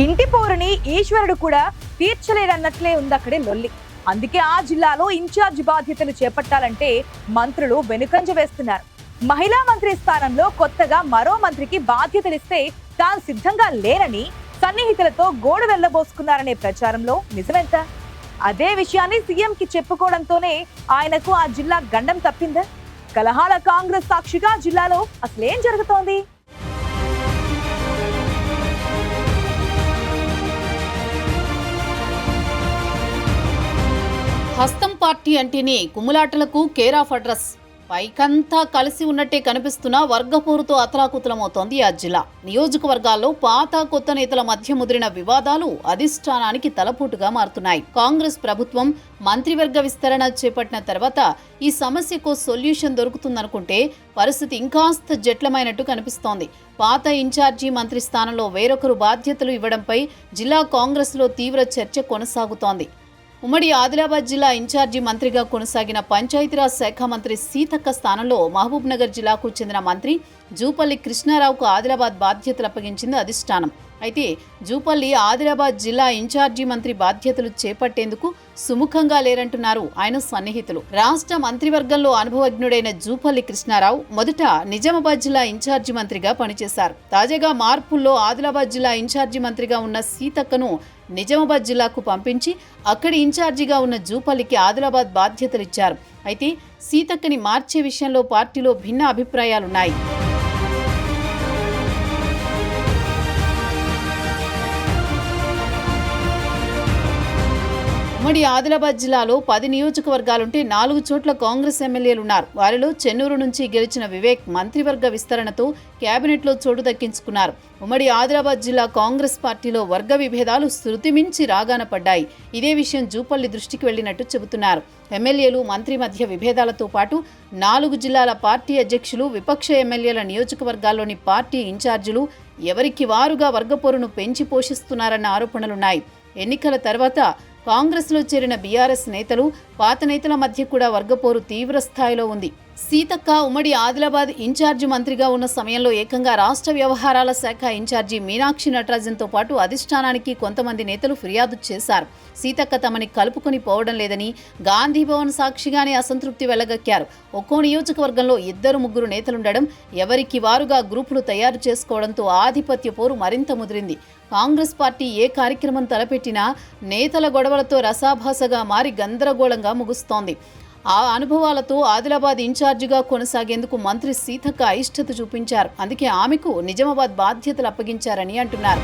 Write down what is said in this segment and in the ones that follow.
ఇంటి పోరుని ఈశ్వరుడు కూడా తీర్చలేడన్నట్లే ఉంది అక్కడే లొల్లి. అందుకే ఆ జిల్లాలో ఇన్ఛార్జ్ బాధ్యతలు చేపట్టాలంటే మంత్రులు వెనుకంజ వేస్తున్నారు. మహిళా మంత్రి స్థానంలో కొత్తగా మరో మంత్రికి బాధ్యతలిస్తే తాను సిద్ధంగా లేనని సన్నిహితులతో గోడు వెళ్లబోసుకున్నారనే ప్రచారంలో నిజమెంత? అదే విషయాన్ని సీఎం కి చెప్పుకోవడంతోనే ఆయనకు ఆ జిల్లా గండం తప్పిందా? కలహాల కాంగ్రెస్ సాక్షిగా జిల్లాలో అసలేం జరుగుతోంది? హస్తం పార్టీ అంటేనే కుమ్ములాటలకు కేర్ ఆఫ్ అడ్రస్. పైకంతా కలిసి ఉన్నట్టే కనిపిస్తున్న వర్గపోరుతో అతలాకుతలమవుతోంది ఆ జిల్లా. నియోజకవర్గాల్లో పాత కొత్త నేతల మధ్య ముదిరిన వివాదాలు అధిష్టానానికి తలపోటుగా మారుతున్నాయి. కాంగ్రెస్ ప్రభుత్వం మంత్రివర్గ విస్తరణ చేపట్టిన తర్వాత ఈ సమస్యకు సొల్యూషన్ దొరుకుతుందనుకుంటే పరిస్థితి ఇంకాస్త జట్లమైనట్టు కనిపిస్తోంది. పాత ఇన్ఛార్జి మంత్రి స్థానంలో వేరొకరు బాధ్యతలు ఇవ్వడంపై జిల్లా కాంగ్రెస్లో తీవ్ర చర్చ కొనసాగుతోంది. ఉమ్మడి ఆదిలాబాద్ జిల్లా ఇన్ఛార్జి మంత్రిగా కొనసాగిన పంచాయతీరాజ్ శాఖ మంత్రి సీతక్క స్థానంలో మహబూబ్ నగర్ జిల్లాకు చెందిన మంత్రి జూపల్లి కృష్ణారావుకు ఆదిలాబాద్ బాధ్యతలు అప్పగించింది అధిష్టానం. అయితే జూపల్లి ఆదిలాబాద్ జిల్లా ఇన్ఛార్జి మంత్రి బాధ్యతలు చేపట్టేందుకు సుముఖంగా లేరంటున్నారు ఆయన సన్నిహితులు. రాష్ట్ర మంత్రివర్గంలో అనుభవజ్ఞుడైన జూపల్లి కృష్ణారావు మొదట నిజామాబాద్ జిల్లా ఇన్ఛార్జి మంత్రిగా పనిచేశారు. తాజాగా మార్పుల్లో ఆదిలాబాద్ జిల్లా ఇన్ఛార్జి మంత్రిగా ఉన్న సీతక్కను నిజామాబాద్ జిల్లాకు పంపించి అక్కడి ఇన్ఛార్జిగా ఉన్న జూపల్లికి ఆదిలాబాద్ బాధ్యతలిచ్చారు. అయితే సీతక్కని మార్చే విషయంలో పార్టీలో భిన్న అభిప్రాయాలున్నాయి. ఉమ్మడి ఆదిలాబాద్ జిల్లాలో 10 నియోజకవర్గాలుంటే 4 చోట్ల కాంగ్రెస్ ఎమ్మెల్యేలున్నారు. వారిలో చెన్నూరు నుంచి గెలిచిన వివేక్ మంత్రివర్గ విస్తరణతో కేబినెట్లో చోటు దక్కించుకున్నారు. ఉమ్మడి ఆదిలాబాద్ జిల్లా కాంగ్రెస్ పార్టీలో వర్గ విభేదాలు శృతిమించి రాగాన పడ్డాయి. ఇదే విషయం జూపల్లి దృష్టికి వెళ్లినట్టు చెబుతున్నారు. ఎమ్మెల్యేలు మంత్రి మధ్య విభేదాలతో పాటు 4 జిల్లాల పార్టీ అధ్యక్షులు, విపక్ష ఎమ్మెల్యేల నియోజకవర్గాల్లోని పార్టీ ఇన్ఛార్జీలు ఎవరికి వారుగా వర్గపోరును పెంచి పోషిస్తున్నారన్న ఆరోపణలున్నాయి. ఎన్నికల తర్వాత కాంగ్రెస్లో చేరిన బీఆర్ఎస్ నేతలు, పాత నేతల మధ్య కూడా వర్గపోరు తీవ్ర స్థాయిలో ఉంది. సీతక్క ఉమ్మడి ఆదిలాబాద్ ఇన్ఛార్జి మంత్రిగా ఉన్న సమయంలో ఏకంగా రాష్ట్ర వ్యవహారాల శాఖ ఇన్ఛార్జి మీనాక్షి నటరాజన్తో పాటు అధిష్టానానికి కొంతమంది నేతలు ఫిర్యాదు చేశారు. సీతక్క తమని కలుపుకొని పోవడం లేదని గాంధీభవన్ సాక్షిగానే అసంతృప్తి వెళ్లగక్కారు. ఒక్కో నియోజకవర్గంలో 2-3 నేతలుండడం, ఎవరికి వారుగా గ్రూపులు తయారు చేసుకోవడంతో ఆధిపత్య పోరు మరింత ముదిరింది. కాంగ్రెస్ పార్టీ ఏ కార్యక్రమం తలపెట్టినా నేతల గొడవలతో రసాభాసగా మారి గందరగోళంగా ముగుస్తోంది. ఆ అనుభవాలతో ఆదిలాబాద్ ఇన్ఛార్జిగా కొనసాగేందుకు మంత్రి సీతక్క అయిష్టత చూపించారు. అందుకే ఆమెకు నిజామాబాద్ బాధ్యతలు అప్పగించారని అంటున్నారు.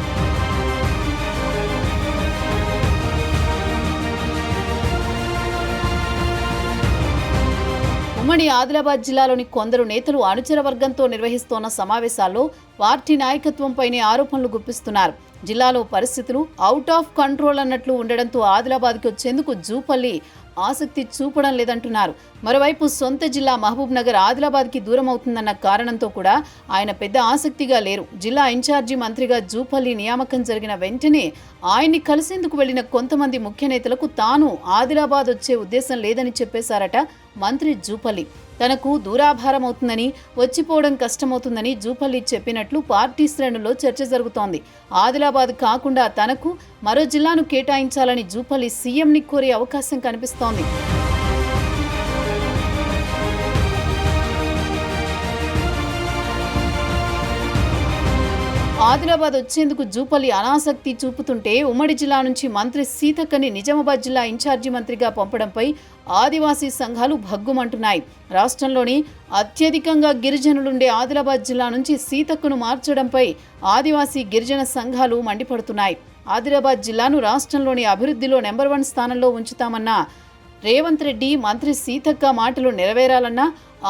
ఉమ్మడి ఆదిలాబాద్ జిల్లాలోని కొందరు నేతలు అనుచర వర్గంతో నిర్వహిస్తోన్న సమావేశాల్లో పార్టీ నాయకత్వంపైనే ఆరోపణలు గుప్పిస్తున్నారు. జిల్లాలో పరిస్థితులు అవుట్ ఆఫ్ కంట్రోల్ అన్నట్లు ఉండడంతో ఆదిలాబాద్కి వచ్చేందుకు జూపల్లి ఆసక్తి చూపడం లేదంటున్నారు. మరోవైపు సొంత జిల్లా మహబూబ్ నగర్ ఆదిలాబాద్కి దూరం అవుతుందన్న కారణంతో కూడా ఆయన పెద్ద ఆసక్తిగా లేరు. జిల్లా ఇన్ఛార్జి మంత్రిగా జూపల్లి నియామకం జరిగిన వెంటనే ఆయన్ని కలిసేందుకు వెళ్లిన కొంతమంది ముఖ్య నేతలకు తాను ఆదిలాబాద్ వచ్చే ఉద్దేశం లేదని చెప్పేశారట మంత్రి జూపల్లి. తనకు దూరాభారం అవుతుందని, వచ్చిపోవడం కష్టమవుతుందని జూపల్లి చెప్పినట్లు పార్టీ శ్రేణుల్లో చర్చ జరుగుతోంది. ఆదిలాబాద్ కాకుండా తనకు మరో జిల్లాను కేటాయించాలని జూపల్లి సీఎంని కోరే అవకాశం కనిపిస్తోంది. ఆదిలాబాద్ వచ్చేందుకు జూపల్లి అనాసక్తి చూపుతుంటే ఉమ్మడి జిల్లా నుంచి మంత్రి సీతక్కని నిజామాబాద్ జిల్లా ఇన్ఛార్జి మంత్రిగా పంపడంపై ఆదివాసీ సంఘాలు భగ్గుమంటున్నాయి. రాష్ట్రంలోని అత్యధికంగా గిరిజనులుండే ఆదిలాబాద్ జిల్లా నుంచి సీతక్కను మార్చడంపై ఆదివాసీ గిరిజన సంఘాలు మండిపడుతున్నాయి. ఆదిలాబాద్ జిల్లాను రాష్ట్రంలోని అభివృద్ధిలో నెంబర్ 1 స్థానంలో ఉంచుతామన్న రేవంత్ రెడ్డి మంత్రి సీతక్క మాటలు నెరవేరాలన్నా,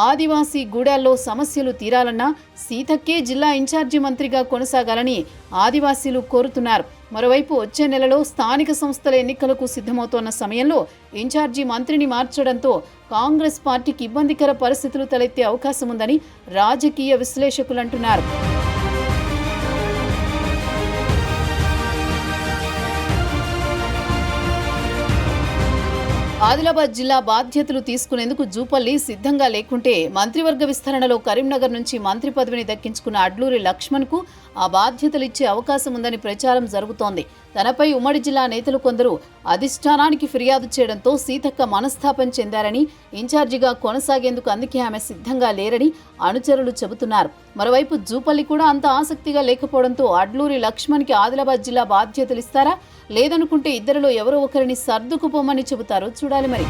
ఆదివాసీ గూడాల్లో సమస్యలు తీరాలన్నా సీతక్కే జిల్లా ఇన్ఛార్జి మంత్రిగా కొనసాగాలని ఆదివాసీలు కోరుతున్నారు. మరోవైపు వచ్చే నెలలో స్థానిక సంస్థల ఎన్నికలకు సిద్ధమవుతోన్న సమయంలో ఇన్ఛార్జి మంత్రిని మార్చడంతో కాంగ్రెస్ పార్టీకి ఇబ్బందికర పరిస్థితులు తలెత్తే అవకాశం ఉందని రాజకీయ విశ్లేషకులు అంటున్నారు. ఆదిలాబాద్ జిల్లా బాధ్యతలు తీసుకునేందుకు జూపల్లి సిద్ధంగా లేకుంటే మంత్రివర్గ విస్తరణలో కరీంనగర్ నుంచి మంత్రి పదవిని దక్కించుకున్న అడ్లూరి లక్ష్మణ్కు ఆ బాధ్యతలు ఇచ్చే అవకాశం ఉందని ప్రచారం జరుగుతోంది. తనపై ఉమ్మడి జిల్లా నేతలు కొందరు అధిష్టానానికి ఫిర్యాదు చేయడంతో సీతక్క మనస్తాపం చెందారని, ఇన్ఛార్జిగా కొనసాగేందుకు అందుకే ఆమె సిద్ధంగా లేరని అనుచరులు చెబుతున్నారు. మరోవైపు జూపల్లి కూడా అంత ఆసక్తిగా లేకపోవడంతో అడ్లూరి లక్ష్మణ్కి ఆదిలాబాద్ జిల్లా బాధ్యతలు ఇస్తారా, లేదనుకుంటే ఇద్దరిలో ఎవరో ఒకరిని సర్దుకుపోమని చెబుతారో చూడాలి మరి.